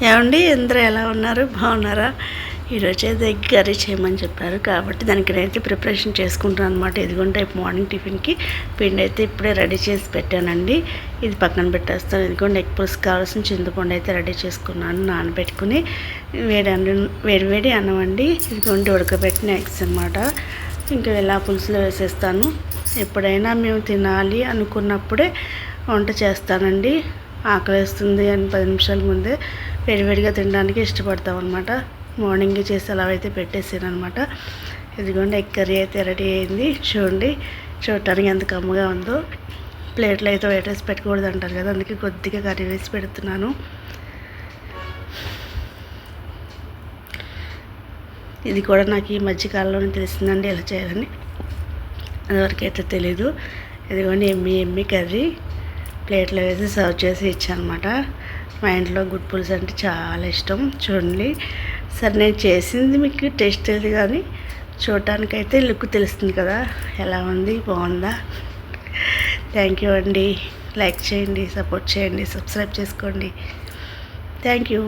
ఏమండి అందరూ ఎలా ఉన్నారు? బాగున్నారా? ఈరోజు అయితే ఎగ్ కర్రీ చేయమని చెప్పారు కాబట్టి దానికి నేనైతే ప్రిపరేషన్ చేసుకుంటాను అనమాట. ఇదిగోండి రేపు మార్నింగ్ టిఫిన్కి పిండి అయితే ఇప్పుడే రెడీ చేసి పెట్టానండి. ఇది పక్కన పెట్టేస్తాను. ఇదిగోండి ఎగ్ పులుసు కావాల్సిన చింతపండు అయితే రెడీ చేసుకున్నాను నానబెట్టుకుని. వేడి అన్నం అండి. ఇదిగోండి ఉడకబెట్టిన ఎగ్స్ అనమాట. ఇంకా ఇలా పులుసులో వేసేస్తాను. ఎప్పుడైనా మేము తినాలి అనుకున్నప్పుడే వంట చేస్తానండి. ఆకలిస్తుంది అని 10 నిమిషాల ముందే వేడివేడిగా తినడానికి ఇష్టపడతాం అనమాట. మార్నింగ్ చేసి అలా అయితే పెట్టేసాను అనమాట. ఇదిగోండి ఎగ్ కర్రీ అయితే రెడీ అయింది. చూడటానికి ఎంత కమ్మగా ఉందో. ప్లేట్లో అయితే వేటేసి పెట్టకూడదు అంటారు కదా, అందుకే కొద్దిగా కర్రీ వేసి పెడుతున్నాను. ఇది కూడా నాకు ఈ మధ్యకాలంలోనే తెలిసిందండి ఎలా చేయాలని. అదివరకు అయితే తెలీదు. ఇదిగోండి ఎమ్మి కర్రీ ప్లేట్లో వేసి సర్వ్ చేసి ఇచ్చానమాట. మా ఇంట్లో గుడ్ పులుసు అంటే చాలా ఇష్టం. చూడండి సరే, నేను చేసింది మీకు టేస్ట్ తెలియదు కానీ చూడటానికైతే లుక్ తెలుస్తుంది కదా ఎలా ఉంది, బాగుందా. థ్యాంక్ యూ అండి. లైక్ చేయండి, సపోర్ట్ చేయండి, సబ్స్క్రైబ్ చేసుకోండి. Thank you.